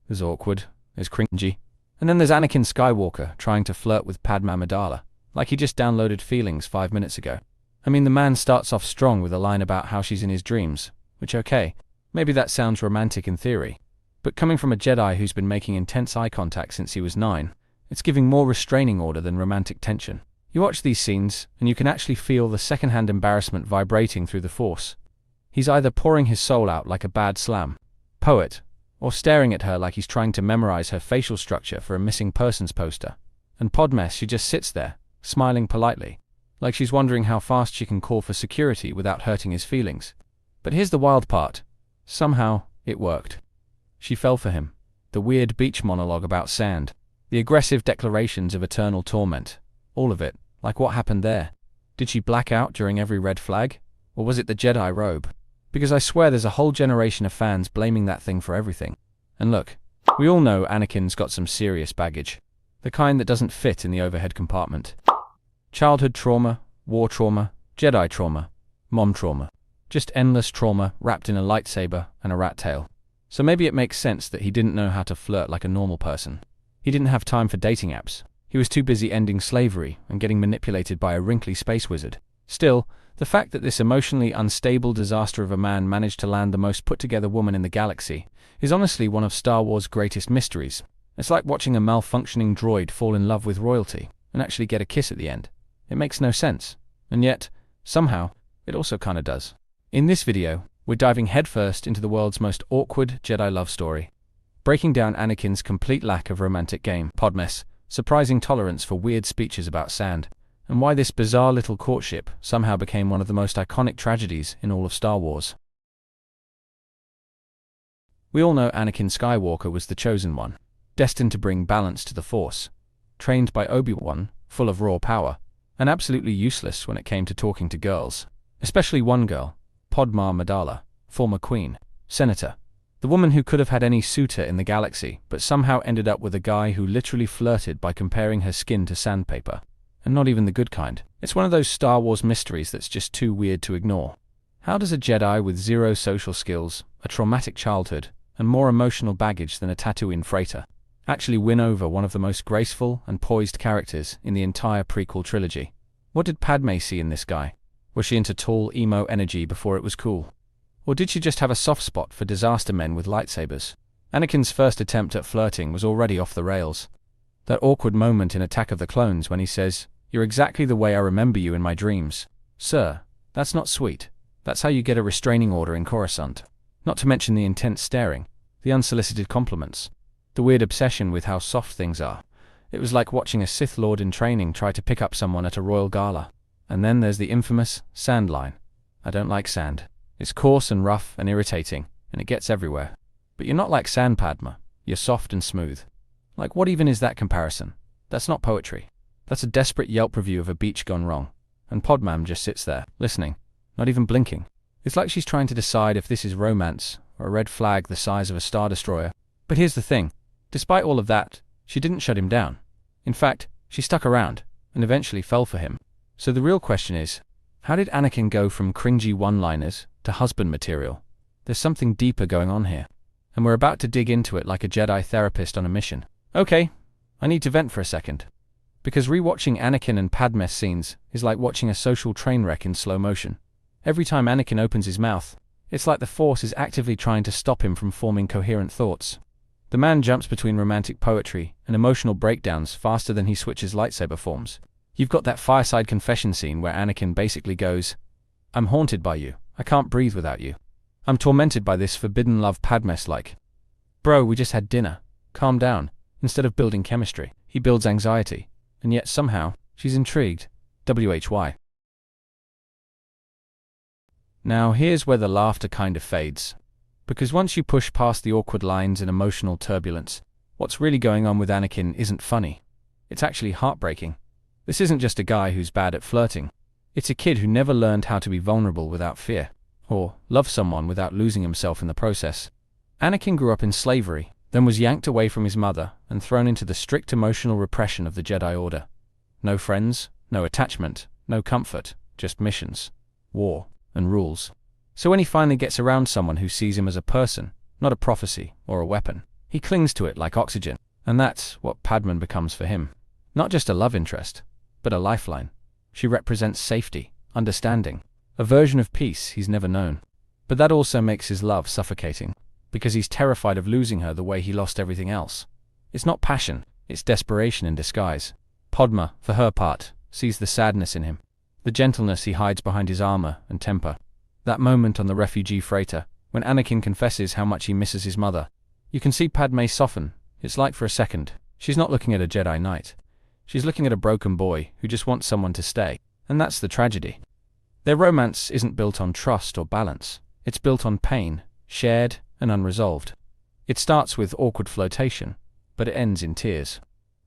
There's awkward, there's cringy, and then there's Anakin Skywalker trying to flirt with Padme Amidala, like he just downloaded Feelings 5 minutes ago. I mean, the man starts off strong with a line about how she's in his dreams, which okay, maybe that sounds romantic in theory, but coming from a Jedi who's been making intense eye contact since he was 9, it's giving more restraining order than romantic tension. You watch these scenes, and you can actually feel the secondhand embarrassment vibrating through the Force. He's either pouring his soul out like a bad slam poet, or staring at her like he's trying to memorize her facial structure for a missing persons poster. And Padme, she just sits there, smiling politely, like she's wondering how fast she can call for security without hurting his feelings. But here's the wild part. Somehow, it worked. She fell for him. The weird beach monologue about sand. The aggressive declarations of eternal torment. All of it. Like what happened there? Did she black out during every red flag? Or was it the Jedi robe? Because I swear there's a whole generation of fans blaming that thing for everything. And look, we all know Anakin's got some serious baggage. The kind that doesn't fit in the overhead compartment. Childhood trauma, war trauma, Jedi trauma, mom trauma. Just endless trauma wrapped in a lightsaber and a rat tail. So maybe it makes sense that he didn't know how to flirt like a normal person. He didn't have time for dating apps. He was too busy ending slavery and getting manipulated by a wrinkly space wizard. Still, the fact that this emotionally unstable disaster of a man managed to land the most put-together woman in the galaxy is honestly one of Star Wars' greatest mysteries. It's like watching a malfunctioning droid fall in love with royalty and actually get a kiss at the end. It makes no sense. And yet, somehow, it also kinda does. In this video, we're diving headfirst into the world's most awkward Jedi love story, breaking down Anakin's complete lack of romantic game, Padme's surprising tolerance for weird speeches about sand, and why this bizarre little courtship somehow became one of the most iconic tragedies in all of Star Wars. We all know Anakin Skywalker was the chosen one, destined to bring balance to the Force, trained by Obi-Wan, full of raw power, and absolutely useless when it came to talking to girls, especially one girl, Padme Amidala, former queen, senator, the woman who could have had any suitor in the galaxy, but somehow ended up with a guy who literally flirted by comparing her skin to sandpaper. And not even the good kind. It's one of those Star Wars mysteries that's just too weird to ignore. How does a Jedi with zero social skills, a traumatic childhood, and more emotional baggage than a Tatooine freighter actually win over one of the most graceful and poised characters in the entire prequel trilogy? What did Padme see in this guy? Was she into tall, emo energy before it was cool? Or did she just have a soft spot for disaster men with lightsabers? Anakin's first attempt at flirting was already off the rails. That awkward moment in Attack of the Clones when he says, "You're exactly the way I remember you in my dreams." Sir, that's not sweet. That's how you get a restraining order in Coruscant. Not to mention the intense staring, the unsolicited compliments, the weird obsession with how soft things are. It was like watching a Sith Lord in training try to pick up someone at a royal gala. And then there's the infamous sand line. I don't like sand. It's coarse and rough and irritating, and it gets everywhere. But you're not like sand, Padme. You're soft and smooth. Like, what even is that comparison? That's not poetry. That's a desperate Yelp review of a beach gone wrong. And Padme just sits there, listening, not even blinking. It's like she's trying to decide if this is romance or a red flag the size of a Star Destroyer. But here's the thing. Despite all of that, she didn't shut him down. In fact, she stuck around and eventually fell for him. So the real question is, how did Anakin go from cringy one-liners to husband material? There's something deeper going on here, and we're about to dig into it like a Jedi therapist on a mission. Okay, I need to vent for a second. Because rewatching Anakin and Padme's scenes is like watching a social train wreck in slow motion. Every time Anakin opens his mouth, it's like the Force is actively trying to stop him from forming coherent thoughts. The man jumps between romantic poetry and emotional breakdowns faster than he switches lightsaber forms. You've got that fireside confession scene where Anakin basically goes, "I'm haunted by you. I can't breathe without you. I'm tormented by this forbidden love." Padme's like, "Bro, we just had dinner. Calm down." Instead of building chemistry, he builds anxiety. And yet somehow, she's intrigued. WHY. Now here's where the laughter kind of fades. Because once you push past the awkward lines and emotional turbulence, what's really going on with Anakin isn't funny. It's actually heartbreaking. This isn't just a guy who's bad at flirting. It's a kid who never learned how to be vulnerable without fear, or love someone without losing himself in the process. Anakin grew up in slavery, then was yanked away from his mother and thrown into the strict emotional repression of the Jedi Order. No friends, no attachment, no comfort, just missions, war, and rules. So when he finally gets around someone who sees him as a person, not a prophecy or a weapon, He clings to it like oxygen, and that's what Padman becomes for him. Not just a love interest, but a lifeline. She represents safety, understanding, a version of peace he's never known. But that also makes his love suffocating, because he's terrified of losing her the way he lost everything else. It's not passion, it's desperation in disguise. Padma, for her part, sees the sadness in him, the gentleness he hides behind his armor and temper. That moment on the refugee freighter, when Anakin confesses how much he misses his mother, you can see Padme soften. It's like for a second, she's not looking at a Jedi Knight. She's looking at a broken boy who just wants someone to stay, and that's the tragedy. Their romance isn't built on trust or balance. It's built on pain, shared and unresolved. It starts with awkward flirtation, but it ends in tears.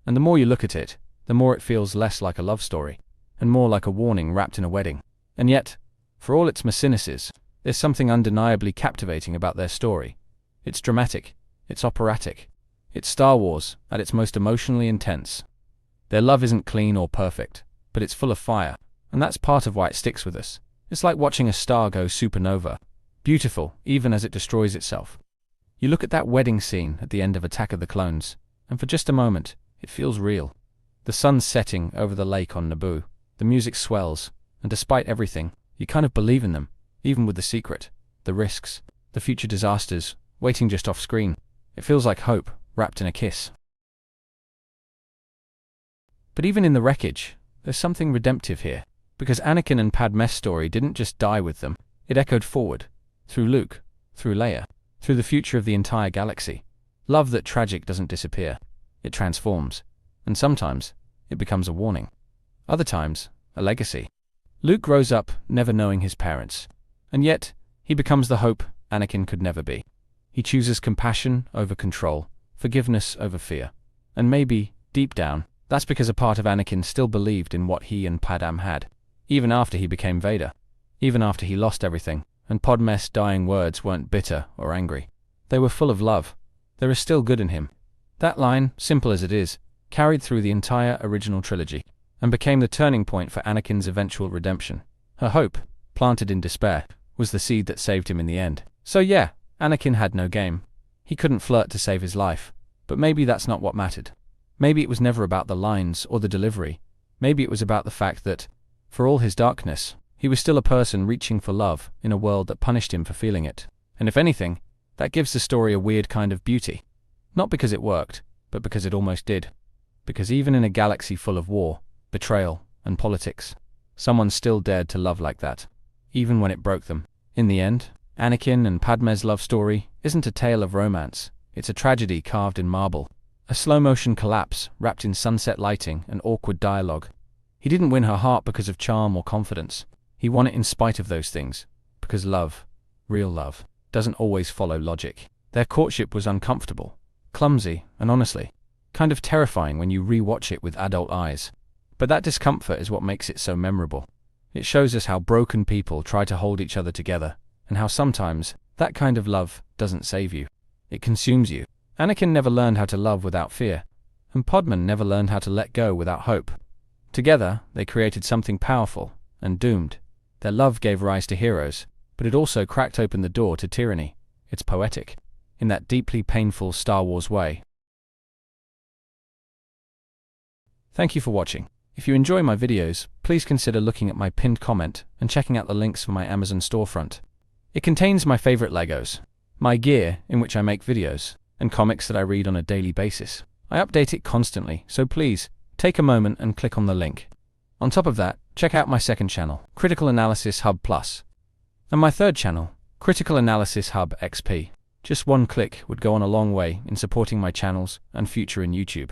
And the more you look at it, the more it feels less like a love story, and more like a warning wrapped in a wedding. And yet, for all its messiness, there's something undeniably captivating about their story. It's dramatic, it's operatic, it's Star Wars at its most emotionally intense. Their love isn't clean or perfect, but it's full of fire, and that's part of why it sticks with us. It's like watching a star go supernova, beautiful even as it destroys itself. You look at that wedding scene at the end of Attack of the Clones, and for just a moment, it feels real. The sun's setting over the lake on Naboo, the music swells, and despite everything, you kind of believe in them, even with the secret, the risks, the future disasters, waiting just off screen. It feels like hope, wrapped in a kiss. But even in the wreckage, there's something redemptive here, because Anakin and Padme's story didn't just die with them, it echoed forward, through Luke, through Leia, through the future of the entire galaxy. Love that tragic doesn't disappear, it transforms, and sometimes, it becomes a warning. Other times, a legacy. Luke grows up never knowing his parents, and yet, he becomes the hope Anakin could never be. He chooses compassion over control, forgiveness over fear, and maybe, deep down, that's because a part of Anakin still believed in what he and Padme had, even after he became Vader, even after he lost everything, and Padme's dying words weren't bitter or angry. They were full of love. There is still good in him. That line, simple as it is, carried through the entire original trilogy, and became the turning point for Anakin's eventual redemption. Her hope, planted in despair, was the seed that saved him in the end. So yeah, Anakin had no game. He couldn't flirt to save his life, but maybe that's not what mattered. Maybe it was never about the lines or the delivery. Maybe it was about the fact that, for all his darkness, he was still a person reaching for love in a world that punished him for feeling it. And if anything, that gives the story a weird kind of beauty. Not because it worked, but because it almost did. Because even in a galaxy full of war, betrayal, and politics, someone still dared to love like that, even when it broke them. In the end, Anakin and Padme's love story isn't a tale of romance, it's a tragedy carved in marble. A slow-motion collapse wrapped in sunset lighting and awkward dialogue. He didn't win her heart because of charm or confidence. He won it in spite of those things, because love, real love, doesn't always follow logic. Their courtship was uncomfortable, clumsy, and honestly, kind of terrifying when you re-watch it with adult eyes. But that discomfort is what makes it so memorable. It shows us how broken people try to hold each other together, and how sometimes, that kind of love doesn't save you. It consumes you. Anakin never learned how to love without fear, and Padme never learned how to let go without hope. Together, they created something powerful and doomed. Their love gave rise to heroes, but it also cracked open the door to tyranny. It's poetic, in that deeply painful Star Wars way. Thank you for watching. If you enjoy my videos, please consider looking at my pinned comment and checking out the links for my Amazon storefront. It contains my favorite Legos, my gear in which I make videos, and comics that I read on a daily basis. I update it constantly, so please, take a moment and click on the link. On top of that, check out my second channel, Critical Analysis Hub Plus, and my third channel, Critical Analysis Hub XP. Just one click would go on a long way in supporting my channels and future in YouTube.